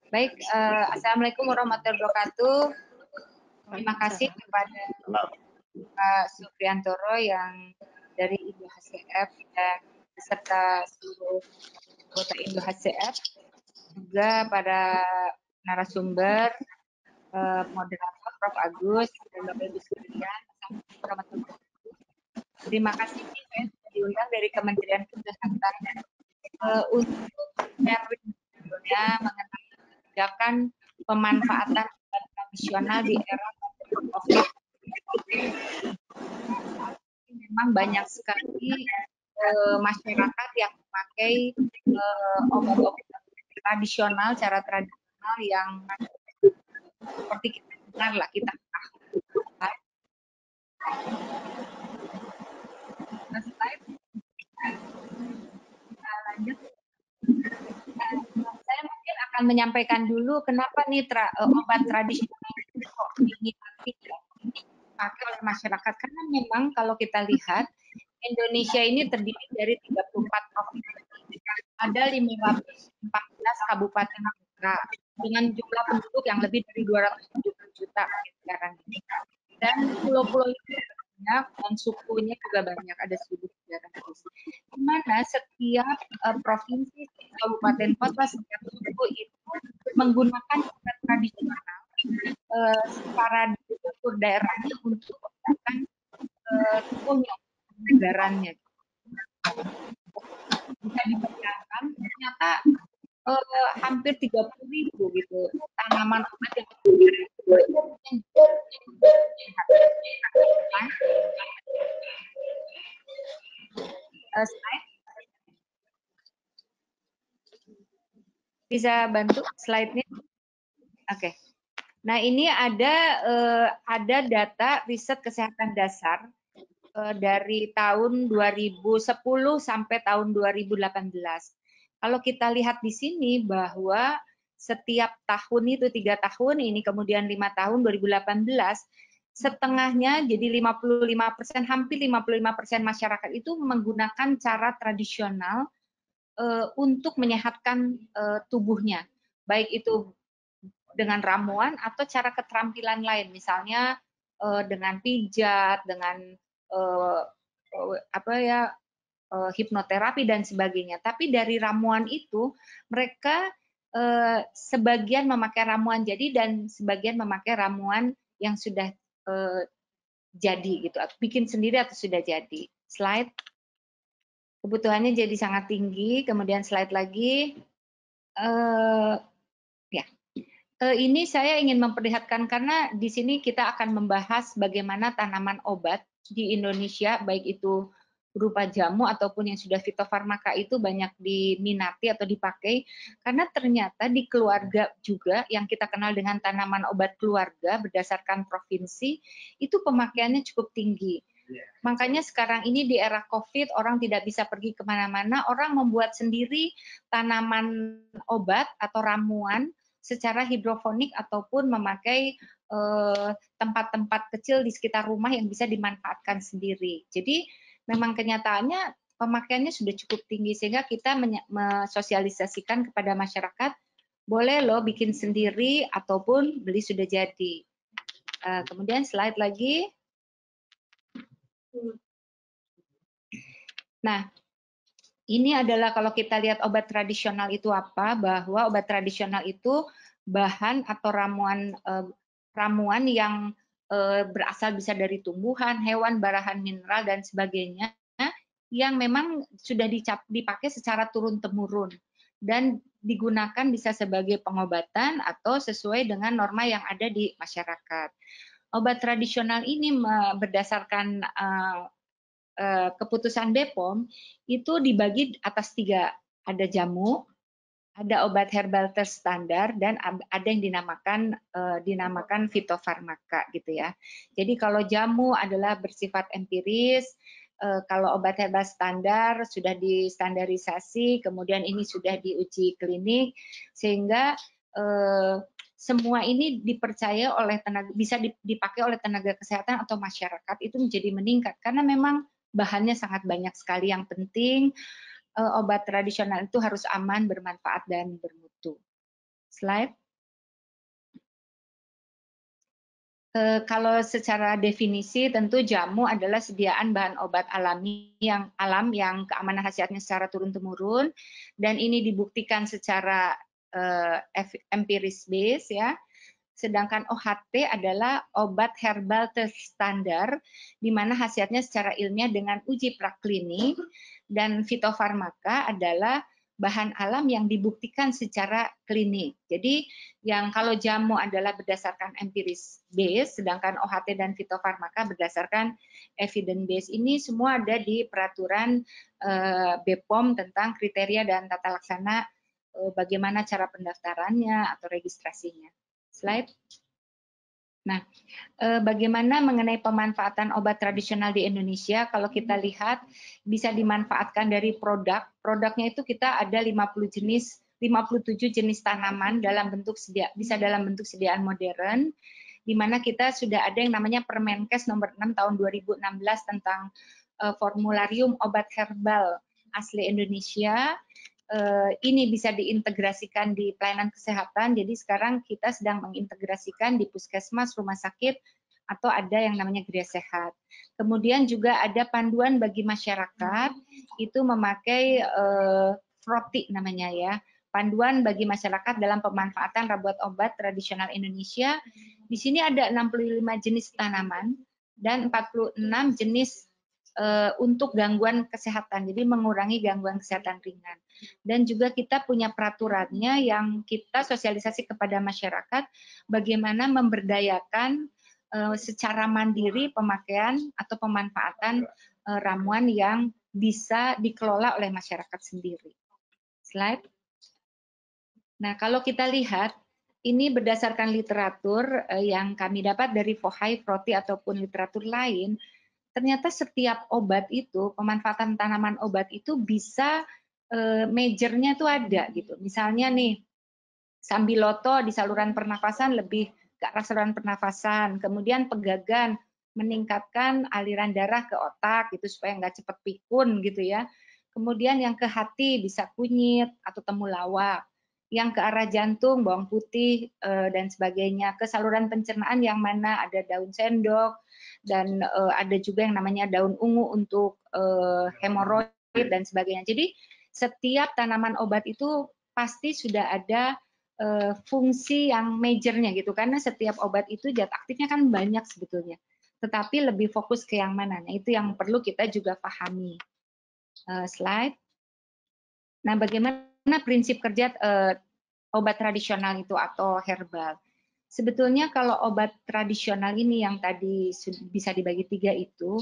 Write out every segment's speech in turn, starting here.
Baik, Assalamualaikum warahmatullahi wabarakatuh. Terima kasih kepada Pak Supriantoro yang dari Indo HCF dan beserta seluruh anggota Indo HCF, juga para narasumber, moderator Prof. Agus dan Bapak Ibu sekalian. Assalamualaikum warahmatullahi wabarakatuh. Terima kasih saya sudah diundang dari Kementerian Kesehatan untuk sharing mengenai kebijakan pemanfaatan obat tradisional di era COVID. Memang banyak sekali masyarakat yang memakai obat-obat tradisional, cara tradisional yang seperti kita dengar lah, kita lanjut. Saya mungkin akan menyampaikan dulu kenapa nih obat tradisional itu kok diminati dipakai oleh masyarakat, karena memang kalau kita lihat Indonesia ini terdiri dari 34 provinsi, ada 514 kabupaten kota dengan jumlah penduduk yang lebih dari 270 juta sekarang ini. Dan pulau-pulau itu banyak dan sukunya juga banyak, ada 1.300. Di mana setiap provinsi, kabupaten kota, setiap suku itu menggunakan obat tradisional secara struktur daerahnya untuk menggunakan tubuhnya, negaranya. Bisa dibayangkan ternyata hampir 30.000 gitu tanaman obat yang slide. Bisa bantu slide-nya? Oke. Nah, ini ada data riset kesehatan dasar dari tahun 2010 sampai tahun 2018. Kalau kita lihat di sini bahwa setiap tahun itu 3 tahun ini, kemudian 5 tahun 2018, setengahnya jadi 55%, hampir 55% masyarakat itu menggunakan cara tradisional untuk menyehatkan tubuhnya, baik itu dengan ramuan atau cara keterampilan lain, misalnya dengan pijat, dengan hipnoterapi dan sebagainya. Tapi dari ramuan itu mereka sebagian memakai ramuan jadi dan sebagian memakai ramuan yang sudah jadi gitu, atau bikin sendiri atau sudah jadi. Slide. Kebutuhannya jadi sangat tinggi. Kemudian slide lagi. Ini saya ingin memperlihatkan karena di sini kita akan membahas bagaimana tanaman obat di Indonesia, baik itu berupa jamu ataupun yang sudah fitofarmaka itu banyak diminati atau dipakai, karena ternyata di keluarga juga yang kita kenal dengan tanaman obat keluarga berdasarkan provinsi, itu pemakaiannya cukup tinggi. Makanya sekarang ini di era COVID, orang tidak bisa pergi kemana-mana, orang membuat sendiri tanaman obat atau ramuan secara hidroponik ataupun memakai tempat-tempat kecil di sekitar rumah yang bisa dimanfaatkan sendiri. Jadi memang kenyataannya pemakaiannya sudah cukup tinggi sehingga kita mensosialisasikan kepada masyarakat, boleh loh bikin sendiri ataupun beli sudah jadi. Kemudian slide lagi. Nah, ini adalah kalau kita lihat obat tradisional itu apa, bahwa obat tradisional itu bahan atau ramuan yang berasal bisa dari tumbuhan, hewan, barahan mineral, dan sebagainya, yang memang sudah dipakai secara turun-temurun dan digunakan bisa sebagai pengobatan atau sesuai dengan norma yang ada di masyarakat. Obat tradisional ini berdasarkan keputusan BPOM itu dibagi atas 3, ada jamu, ada obat herbal terstandar, dan ada yang dinamakan fitofarmaka gitu ya. Jadi kalau jamu adalah bersifat empiris, kalau obat herbal standar sudah distandarisasi, kemudian ini sudah diuji klinik, sehingga semua ini dipercaya oleh bisa dipakai oleh tenaga kesehatan atau masyarakat, itu menjadi meningkat karena memang bahannya sangat banyak sekali. Yang penting obat tradisional itu harus aman, bermanfaat, dan bermutu. Slide. Kalau secara definisi tentu jamu adalah sediaan bahan obat alami yang keamanan khasiatnya secara turun-temurun, dan ini dibuktikan secara empiris base ya. Sedangkan OHT adalah obat herbal terstandar di mana khasiatnya secara ilmiah dengan uji praklinik, dan fitofarmaka adalah bahan alam yang dibuktikan secara klinik. Jadi yang kalau jamu adalah berdasarkan empiris base, sedangkan OHT dan fitofarmaka berdasarkan evidence base. Ini semua ada di peraturan BPOM tentang kriteria dan tata laksana bagaimana cara pendaftarannya atau registrasinya. Slide. Nah, bagaimana mengenai pemanfaatan obat tradisional di Indonesia? Kalau kita lihat bisa dimanfaatkan dari produknya itu kita ada 57 jenis tanaman dalam bentuk bisa dalam bentuk sediaan modern, di mana kita sudah ada yang namanya Permenkes nomor 6 tahun 2016 tentang formularium obat herbal asli Indonesia. Ini bisa diintegrasikan di pelayanan kesehatan. Jadi sekarang kita sedang mengintegrasikan di puskesmas, rumah sakit, atau ada yang namanya geria sehat. Kemudian juga ada panduan bagi masyarakat, itu memakai FROTI namanya ya, panduan bagi masyarakat dalam pemanfaatan ramuan obat tradisional Indonesia. Di sini ada 65 jenis tanaman dan 46 jenis untuk gangguan kesehatan, jadi mengurangi gangguan kesehatan ringan. Dan juga kita punya peraturannya yang kita sosialisasi kepada masyarakat bagaimana memberdayakan secara mandiri pemakaian atau pemanfaatan ramuan yang bisa dikelola oleh masyarakat sendiri. Slide. Nah, kalau kita lihat, ini berdasarkan literatur yang kami dapat dari FOHAI, FROTI, ataupun literatur lain, ternyata setiap obat itu, pemanfaatan tanaman obat itu bisa majornya itu ada gitu. Misalnya nih, sambiloto di saluran pernafasan lebih ke arah saluran pernafasan, kemudian pegagan meningkatkan aliran darah ke otak gitu supaya nggak cepat pikun gitu ya. Kemudian yang ke hati bisa kunyit atau temulawak, yang ke arah jantung bawang putih dan sebagainya, ke saluran pencernaan yang mana ada daun sendok, dan ada juga yang namanya daun ungu untuk hemoroid dan sebagainya. Jadi setiap tanaman obat itu pasti sudah ada fungsi yang majornya gitu, karena setiap obat itu zat aktifnya kan banyak sebetulnya, tetapi lebih fokus ke yang mana. Nah, itu yang perlu kita juga pahami. Slide. Nah, bagaimana prinsip kerja obat tradisional itu atau herbal? Sebetulnya kalau obat tradisional ini yang tadi bisa dibagi 3 itu,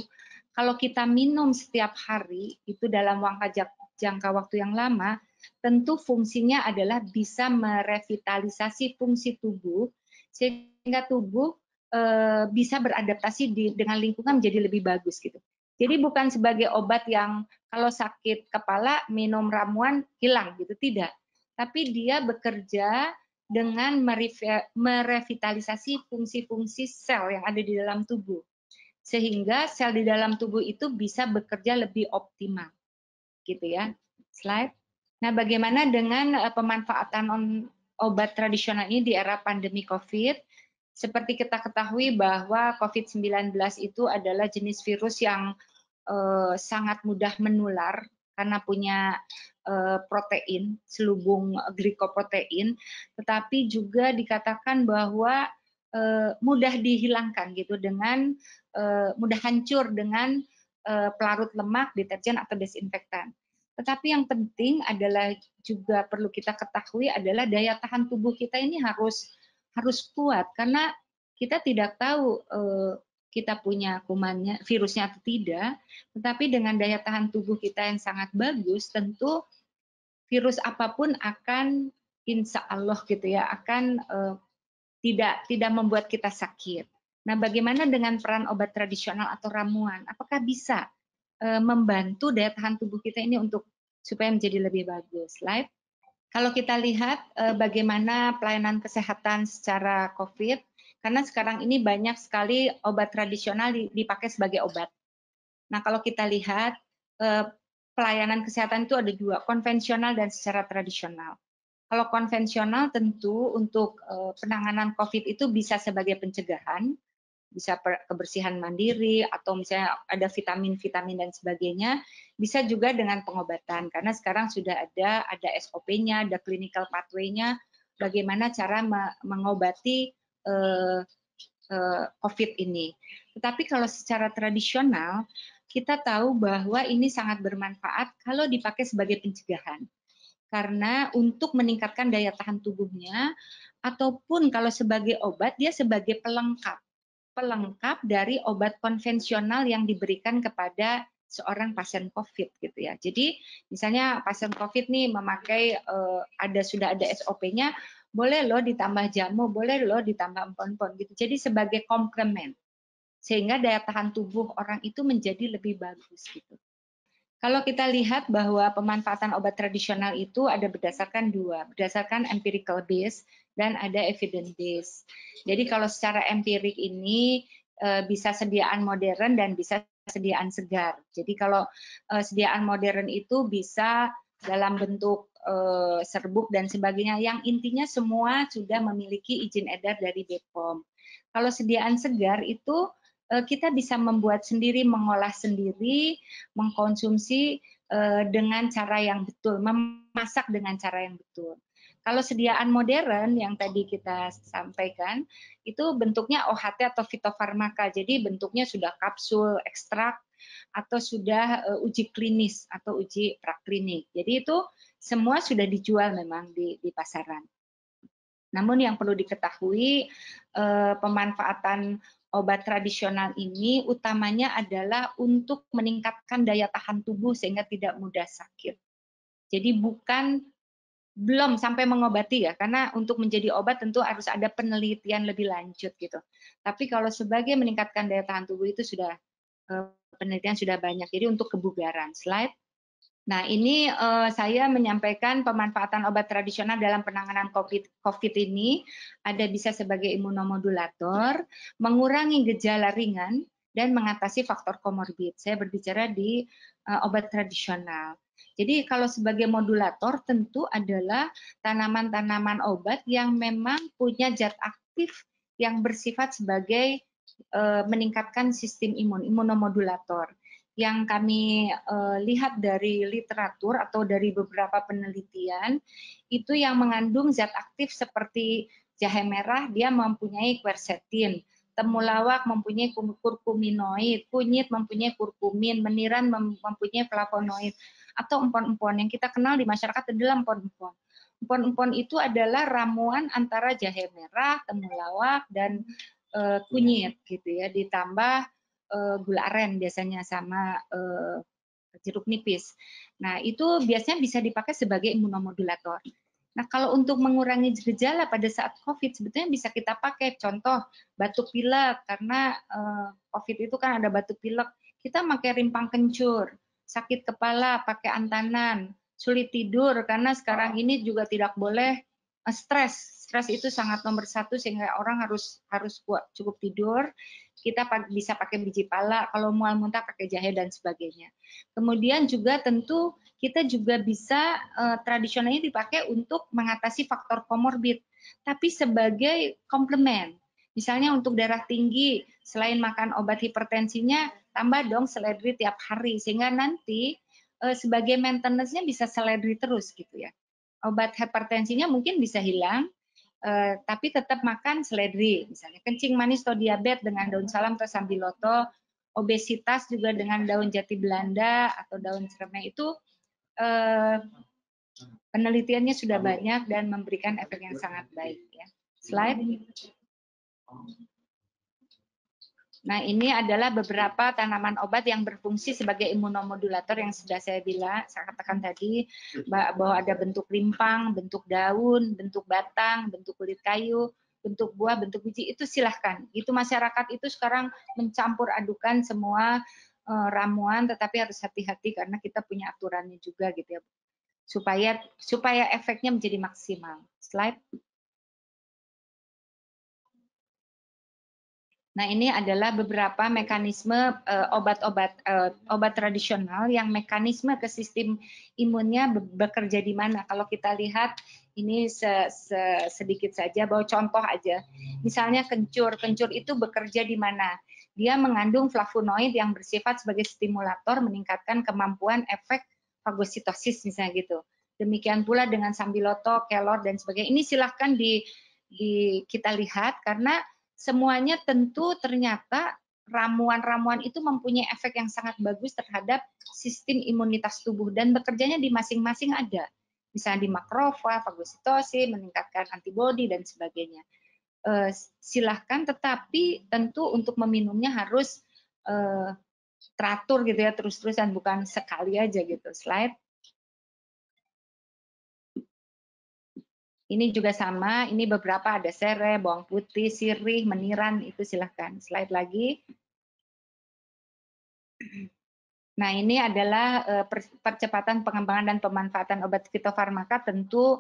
kalau kita minum setiap hari itu dalam jangka waktu yang lama, tentu fungsinya adalah bisa merevitalisasi fungsi tubuh sehingga tubuh bisa beradaptasi dengan lingkungan menjadi lebih bagus gitu. Jadi bukan sebagai obat yang kalau sakit kepala minum ramuan hilang gitu, tidak. Tapi dia bekerja dengan merevitalisasi fungsi-fungsi sel yang ada di dalam tubuh. Sehingga sel di dalam tubuh itu bisa bekerja lebih optimal. Gitu ya. Slide. Nah, bagaimana dengan pemanfaatan obat tradisional ini di era pandemi COVID? Seperti kita ketahui bahwa COVID-19 itu adalah jenis virus yang sangat mudah menular karena punya protein, selubung glikoprotein, tetapi juga dikatakan bahwa mudah dihilangkan gitu dengan mudah hancur dengan pelarut lemak, deterjen atau desinfektan. Tetapi yang penting adalah juga perlu kita ketahui adalah daya tahan tubuh kita ini harus kuat, karena kita tidak tahu kita punya kumannya, virusnya atau tidak, tetapi dengan daya tahan tubuh kita yang sangat bagus, tentu virus apapun akan insya Allah gitu ya, akan tidak membuat kita sakit. Nah, bagaimana dengan peran obat tradisional atau ramuan? Apakah bisa membantu daya tahan tubuh kita ini untuk supaya menjadi lebih bagus? Slide. Kalau kita lihat bagaimana pelayanan kesehatan secara COVID, karena sekarang ini banyak sekali obat tradisional dipakai sebagai obat. Nah, kalau kita lihat pelayanan kesehatan itu ada 2, konvensional dan secara tradisional. Kalau konvensional tentu untuk penanganan COVID itu bisa sebagai pencegahan, bisa kebersihan mandiri atau misalnya ada vitamin-vitamin dan sebagainya, bisa juga dengan pengobatan karena sekarang sudah ada SOP-nya, ada clinical pathway-nya, bagaimana cara mengobati COVID ini. Tetapi kalau secara tradisional kita tahu bahwa ini sangat bermanfaat kalau dipakai sebagai pencegahan. Karena untuk meningkatkan daya tahan tubuhnya ataupun kalau sebagai obat dia sebagai pelengkap dari obat konvensional yang diberikan kepada seorang pasien COVID gitu ya. Jadi misalnya pasien COVID nih memakai sudah ada SOP-nya, boleh loh ditambah jamu, boleh loh ditambah empon-empon gitu. Jadi sebagai komplement sehingga daya tahan tubuh orang itu menjadi lebih bagus gitu. Kalau kita lihat bahwa pemanfaatan obat tradisional itu ada berdasarkan empirical base dan ada evidence base. Jadi kalau secara empirik ini bisa sediaan modern dan bisa sediaan segar. Jadi kalau sediaan modern itu bisa dalam bentuk serbuk dan sebagainya, yang intinya semua sudah memiliki izin edar dari BPOM. Kalau sediaan segar itu kita bisa membuat sendiri, mengolah sendiri, mengkonsumsi dengan cara yang betul, memasak dengan cara yang betul. Kalau sediaan modern yang tadi kita sampaikan, itu bentuknya OHT atau fitofarmaka, jadi bentuknya sudah kapsul, ekstrak, atau sudah uji klinis atau uji praklinik. Jadi itu semua sudah dijual memang di pasaran. Namun yang perlu diketahui, pemanfaatan obat tradisional ini utamanya adalah untuk meningkatkan daya tahan tubuh sehingga tidak mudah sakit. Jadi belum sampai mengobati ya, karena untuk menjadi obat tentu harus ada penelitian lebih lanjut gitu. Tapi kalau sebagai meningkatkan daya tahan tubuh itu sudah penelitian sudah banyak. Jadi untuk kebugaran, slide. Nah, ini saya menyampaikan pemanfaatan obat tradisional dalam penanganan COVID ini ada bisa sebagai imunomodulator, mengurangi gejala ringan, dan mengatasi faktor komorbid. Saya berbicara di obat tradisional. Jadi kalau sebagai modulator tentu adalah tanaman-tanaman obat yang memang punya zat aktif yang bersifat sebagai meningkatkan sistem imunomodulator. Yang kami lihat dari literatur atau dari beberapa penelitian, itu yang mengandung zat aktif seperti jahe merah, dia mempunyai quercetin, temulawak mempunyai kurkuminoid, kunyit mempunyai kurkumin, meniran mempunyai flavonoid, atau empon-empon yang kita kenal di masyarakat adalah empon-empon. Empon-empon itu adalah ramuan antara jahe merah, temulawak, dan kunyit gitu ya, ditambah gula aren biasanya sama jeruk nipis. Nah, itu biasanya bisa dipakai sebagai imunomodulator. Nah, kalau untuk mengurangi gejala pada saat COVID sebetulnya bisa kita pakai, contoh batuk pilek, karena COVID itu kan ada batuk pilek, kita pakai rimpang kencur, sakit kepala pakai antanan, sulit tidur karena sekarang ini juga tidak boleh stres itu sangat nomor satu sehingga orang harus kuat cukup tidur. Kita bisa pakai biji pala, kalau mual muntah pakai jahe dan sebagainya. Kemudian juga tentu kita juga bisa tradisionalnya dipakai untuk mengatasi faktor komorbid, tapi sebagai komplement. Misalnya untuk darah tinggi, selain makan obat hipertensinya, tambah dong seledri tiap hari sehingga nanti sebagai maintenance-nya bisa seledri terus gitu ya. Obat hipertensinya mungkin bisa hilang, tapi tetap makan seledri, misalnya kencing manis atau diabetes dengan daun salam atau sambiloto, obesitas juga dengan daun jati Belanda atau daun cermai itu penelitiannya sudah banyak dan memberikan efek yang sangat baik. Ya. Slide. Nah, ini adalah beberapa tanaman obat yang berfungsi sebagai imunomodulator yang sudah saya katakan tadi, bahwa ada bentuk rimpang, bentuk daun, bentuk batang, bentuk kulit kayu, bentuk buah, bentuk biji, itu silahkan. Itu masyarakat itu sekarang mencampur adukan semua ramuan, tetapi harus hati-hati karena kita punya aturannya juga gitu ya, supaya efeknya menjadi maksimal. Slide. Nah, ini adalah beberapa mekanisme obat tradisional yang mekanisme ke sistem imunnya bekerja di mana. Kalau kita lihat ini sedikit saja, bahwa contoh aja. Misalnya kencur itu bekerja di mana? Dia mengandung flavonoid yang bersifat sebagai stimulator meningkatkan kemampuan efek fagositosis misalnya gitu. Demikian pula dengan sambiloto, kelor dan sebagainya. Ini silahkan kita lihat karena semuanya tentu ternyata ramuan-ramuan itu mempunyai efek yang sangat bagus terhadap sistem imunitas tubuh dan bekerjanya di masing-masing ada. Misalnya di makrofag, fagositosis, meningkatkan antibodi dan sebagainya. Silahkan, tetapi tentu untuk meminumnya harus teratur gitu ya, terus-terusan, bukan sekali aja gitu. Slide. Ini juga sama, ini beberapa ada serai, bawang putih, sirih, meniran, itu silahkan. Slide lagi. Nah, ini adalah percepatan pengembangan dan pemanfaatan obat fitofarmaka. Tentu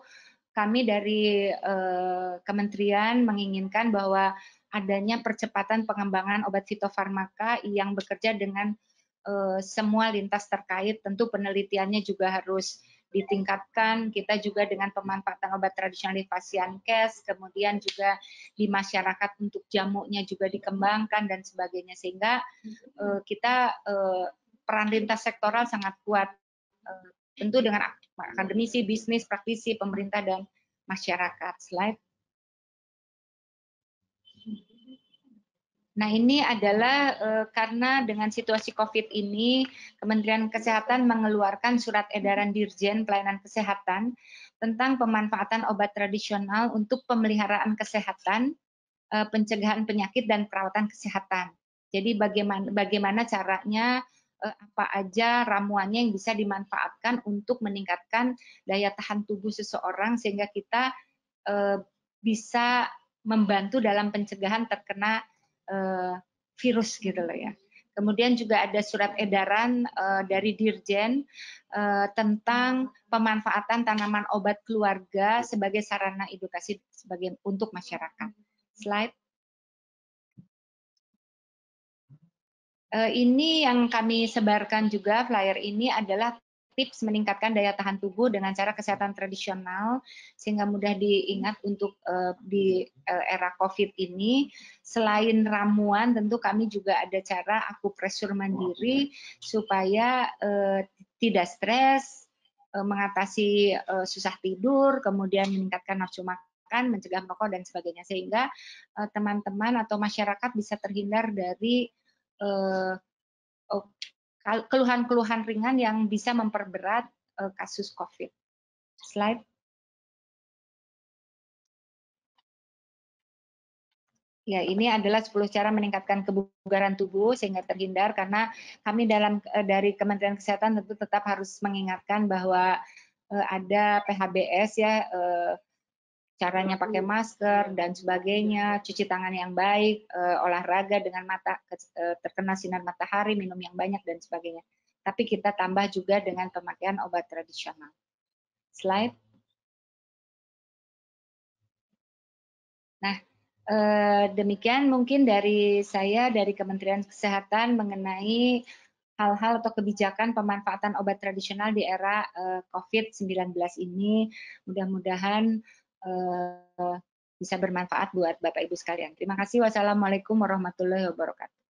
kami dari kementerian menginginkan bahwa adanya percepatan pengembangan obat fitofarmaka yang bekerja dengan semua lintas terkait. Tentu penelitiannya juga harus ditingkatkan. Kita juga dengan pemanfaatan obat tradisional di Fasiankes, kemudian juga di masyarakat untuk jamunya juga dikembangkan dan sebagainya, sehingga kita peran lintas sektoral sangat kuat, tentu dengan akademisi, bisnis, praktisi, pemerintah dan masyarakat. Slide. Nah, ini adalah karena dengan situasi COVID ini, Kementerian Kesehatan mengeluarkan surat edaran Dirjen Pelayanan Kesehatan tentang pemanfaatan obat tradisional untuk pemeliharaan kesehatan, pencegahan penyakit, dan perawatan kesehatan. Jadi bagaimana caranya, apa aja ramuannya yang bisa dimanfaatkan untuk meningkatkan daya tahan tubuh seseorang sehingga kita bisa membantu dalam pencegahan terkena virus gitu loh ya. Kemudian juga ada surat edaran dari Dirjen tentang pemanfaatan tanaman obat keluarga sebagai sarana edukasi untuk masyarakat. Slide. Ini yang kami sebarkan juga, flyer ini adalah tips meningkatkan daya tahan tubuh dengan cara kesehatan tradisional sehingga mudah diingat untuk di era COVID ini. Selain ramuan, tentu kami juga ada cara akupresur mandiri supaya tidak stres, mengatasi susah tidur, kemudian meningkatkan nafsu makan, mencegah merokok dan sebagainya, sehingga teman-teman atau masyarakat bisa terhindar dari keluhan-keluhan ringan yang bisa memperberat kasus COVID. Slide. Ya, ini adalah 10 cara meningkatkan kebugaran tubuh sehingga terhindar, karena kami dari Kementerian Kesehatan tentu tetap harus mengingatkan bahwa ada PHBS ya, caranya pakai masker dan sebagainya, cuci tangan yang baik, olahraga dengan terkena sinar matahari, minum yang banyak dan sebagainya. Tapi kita tambah juga dengan pemakaian obat tradisional. Slide. Nah, demikian mungkin dari saya dari Kementerian Kesehatan mengenai hal-hal atau kebijakan pemanfaatan obat tradisional di era COVID-19 ini. Mudah-mudahan bisa bermanfaat buat Bapak Ibu sekalian. Terima kasih. Wassalamualaikum warahmatullahi wabarakatuh.